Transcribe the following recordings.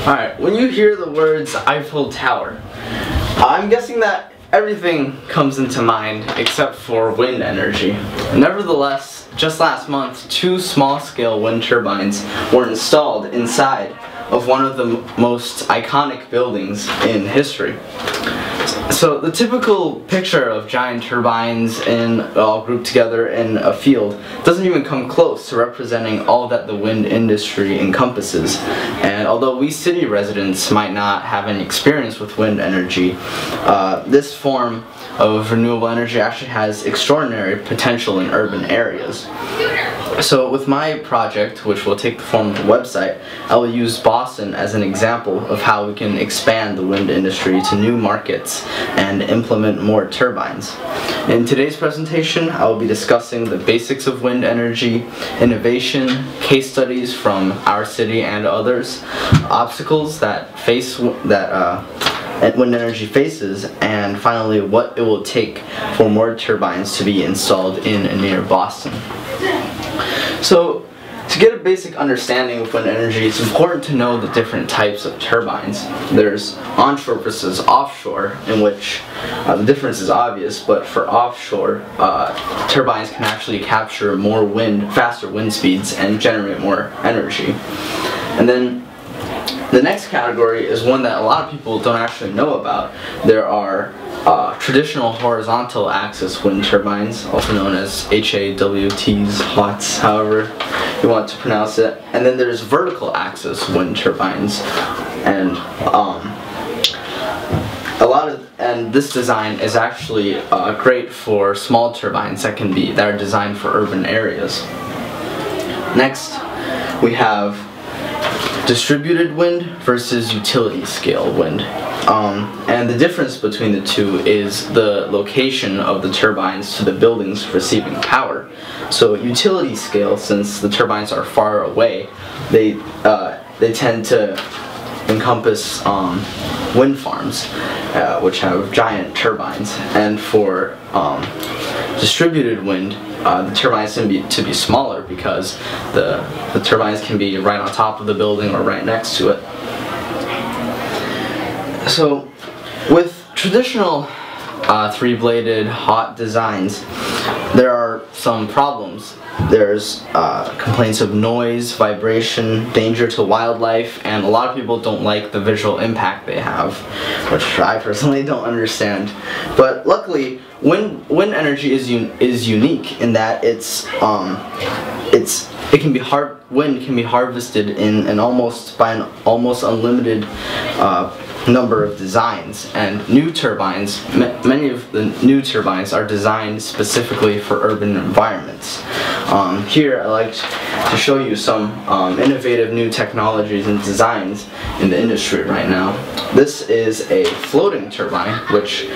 Alright, when you hear the words Eiffel Tower, I'm guessing that everything comes into mind except for wind energy. Nevertheless, just last month, 2 small-scale wind turbines were installed inside of one of the most iconic buildings in history. So the typical picture of giant turbines all grouped together in a field doesn't even come close to representing all that the wind industry encompasses. And although we city residents might not have any experience with wind energy, this form of renewable energy actually has extraordinary potential in urban areas. So with my project, which will take the form of a website, I will use Boston as an example of how we can expand the wind industry to new markets and implement more turbines. In today's presentation, I will be discussing the basics of wind energy, innovation, case studies from our city and others, obstacles that wind energy faces, and finally what it will take for more turbines to be installed in and near Boston. So, to get a basic understanding of wind energy, it's important to know the different types of turbines. There's onshore versus offshore, in which the difference is obvious, but for offshore, turbines can actually capture more wind, faster wind speeds, and generate more energy. And then the next category is one that a lot of people don't actually know about. There are traditional horizontal axis wind turbines, also known as HAWTs, HOTS, however you want to pronounce it. And then there's vertical axis wind turbines, and this design is actually great for small turbines that are designed for urban areas. Next, we have distributed wind versus utility scale wind. And the difference between the two is the location of the turbines to the buildings receiving power. So utility scale, since the turbines are far away, they tend to encompass wind farms, which have giant turbines. And for distributed wind, the turbines tend to be smaller because the turbines can be right on top of the building or right next to it. So with traditional 3-bladed hot designs, there are some problems. There's complaints of noise, vibration, danger to wildlife, and a lot of people don't like the visual impact they have, which I personally don't understand. But luckily, wind energy is unique in that wind can be harvested in an almost unlimited number of designs, and new turbines, many of the new turbines are designed specifically for urban environments. Here I like to show you some innovative new technologies and designs in the industry right now. This is a floating turbine, which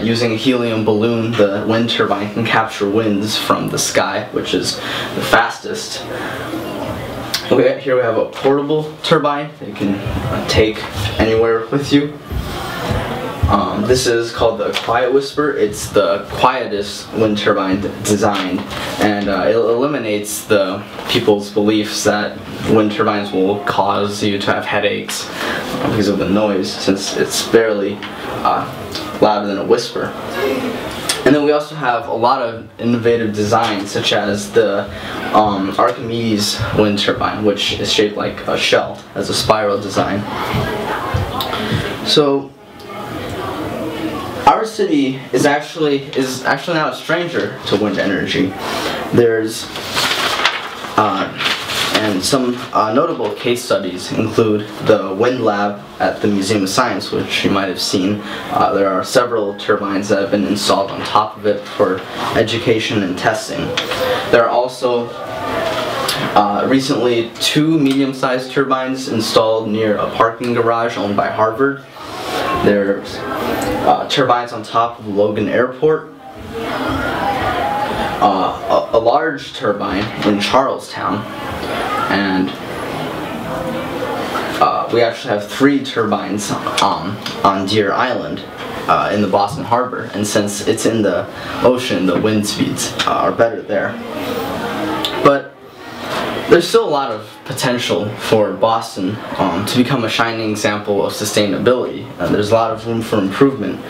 using a helium balloon, the wind turbine can capture winds from the sky, which is the fastest. Okay, here we have a portable turbine that you can take anywhere with you. This is called the Quiet Whisper. It's the quietest wind turbine designed, and it eliminates the people's beliefs that wind turbines will cause you to have headaches because of the noise, since it's barely louder than a whisper. And then we also have a lot of innovative designs, such as the Archimedes wind turbine, which is shaped like a shell, as a spiral design. So our city is actually not a stranger to wind energy. There's and some notable case studies include the Wind Lab at the Museum of Science, which you might have seen. There are several turbines that have been installed on top of it for education and testing. There are also recently 2 medium-sized turbines installed near a parking garage owned by Harvard. There's turbines on top of Logan Airport, a large turbine in Charlestown, and we actually have 3 turbines on Deer Island in the Boston Harbor, and since it's in the ocean, the wind speeds are better there. But there's still a lot of potential for Boston to become a shining example of sustainability. There's a lot of room for improvement,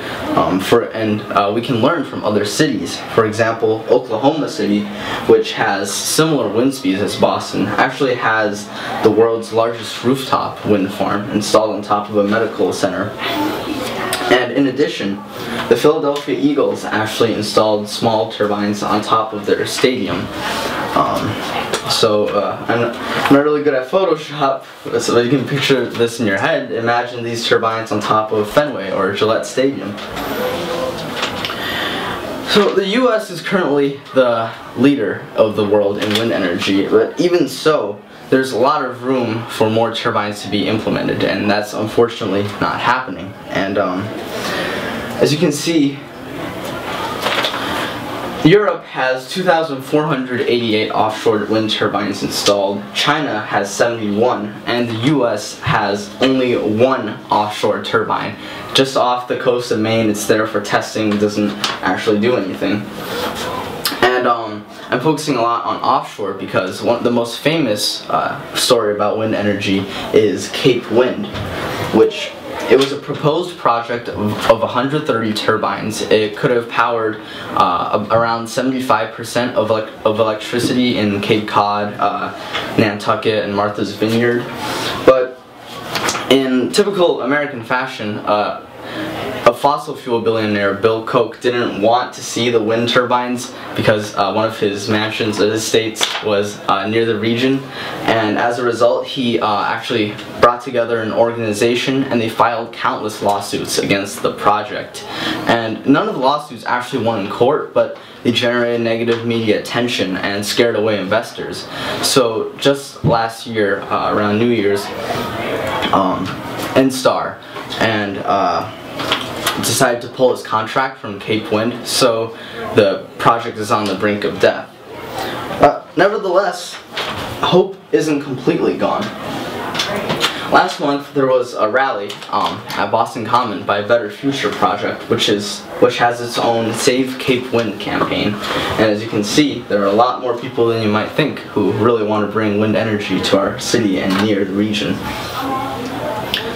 we can learn from other cities. For example, Oklahoma City, which has similar wind speeds as Boston, actually has the world's largest rooftop wind farm installed on top of a medical center. And in addition, the Philadelphia Eagles actually installed small turbines on top of their stadium. I'm not really good at Photoshop, so you can picture this in your head. Imagine these turbines on top of Fenway or Gillette Stadium. So the US is currently the leader of the world in wind energy, but even so, there's a lot of room for more turbines to be implemented, and that's unfortunately not happening. And as you can see, Europe has 2,488 offshore wind turbines installed, China has 71, and the US has only 1 offshore turbine. Just off the coast of Maine, it's there for testing, doesn't actually do anything. And I'm focusing a lot on offshore because the most famous story about wind energy is Cape Wind, which it was a proposed project of 130 turbines. It could have powered around 75% of electricity in Cape Cod, Nantucket, and Martha's Vineyard. But in typical American fashion, a fossil fuel billionaire, Bill Koch, didn't want to see the wind turbines because one of his mansions or estates was near the region, and as a result he actually brought together an organization and they filed countless lawsuits against the project. And none of the lawsuits actually won in court, but they generated negative media attention and scared away investors. So just last year, around New Year's, NSTAR and decided to pull its contract from Cape Wind, so the project is on the brink of death. Nevertheless, hope isn't completely gone. Last month there was a rally at Boston Common by Better Future Project, which has its own Save Cape Wind campaign. And as you can see, there are a lot more people than you might think who really want to bring wind energy to our city and near the region.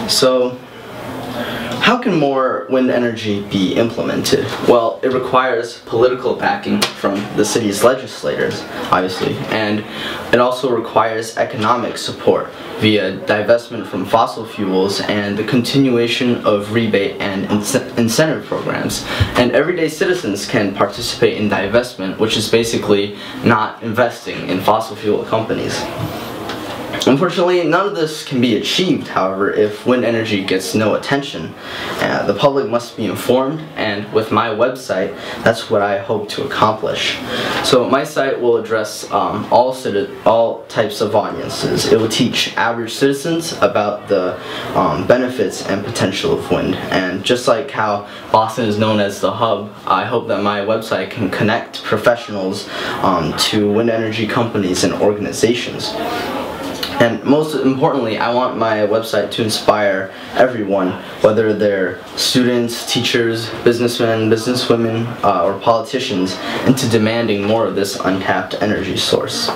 So, how can more wind energy be implemented? Well, it requires political backing from the city's legislators, obviously, and it also requires economic support via divestment from fossil fuels and the continuation of rebate and incentive programs. And everyday citizens can participate in divestment, which is basically not investing in fossil fuel companies. Unfortunately, none of this can be achieved, however, if wind energy gets no attention. The public must be informed, and with my website, that's what I hope to accomplish. So my site will address all types of audiences. It will teach average citizens about the benefits and potential of wind. And just like how Boston is known as the hub, I hope that my website can connect professionals to wind energy companies and organizations. And most importantly, I want my website to inspire everyone, whether they're students, teachers, businessmen, businesswomen, or politicians, into demanding more of this untapped energy source.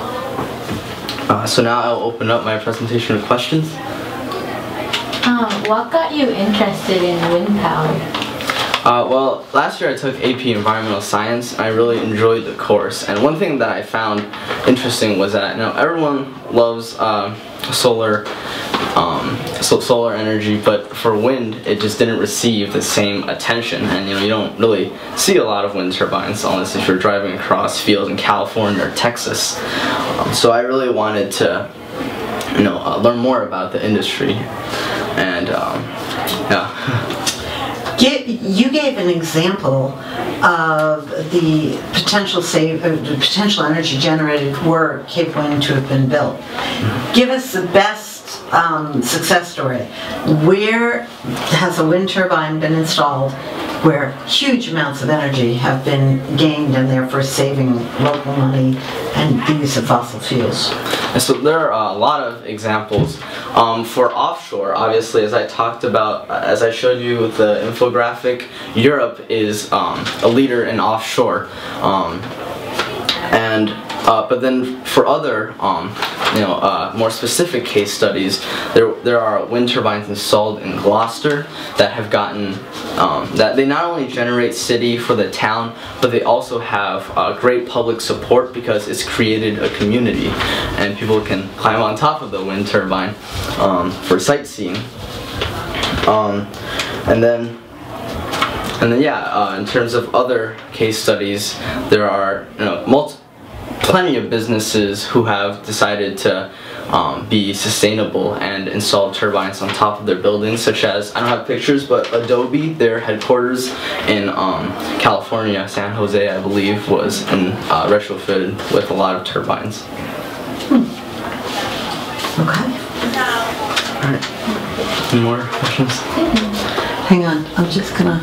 So now I'll open up my presentation to questions. What got you interested in wind power? Well, last year I took AP Environmental Science, and I really enjoyed the course. And one thing that I found interesting was that, everyone loves solar energy, but for wind, it just didn't receive the same attention. And you don't really see a lot of wind turbines unless if you're driving across fields in California or Texas. So I really wanted to, learn more about the industry, and yeah. You gave an example of the potential energy generated were Cape Wind to have been built. Give us the best success story. Where has a wind turbine been installed where huge amounts of energy have been gained and therefore saving local money and the use of fossil fuels? So there are a lot of examples. For offshore, obviously, as I talked about, as I showed you with the infographic, Europe is a leader in offshore. And But then for other, more specific case studies, there are wind turbines installed in Gloucester that have gotten, that they not only generate city for the town, but they also have great public support because it's created a community, and people can climb on top of the wind turbine for sightseeing. And then in terms of other case studies, there are plenty of businesses who have decided to be sustainable and install turbines on top of their buildings, such as, I don't have pictures, but Adobe, their headquarters in California, San Jose, I believe, was retrofitted with a lot of turbines. Okay. Alright. Any more questions? Hang on, I'm just gonna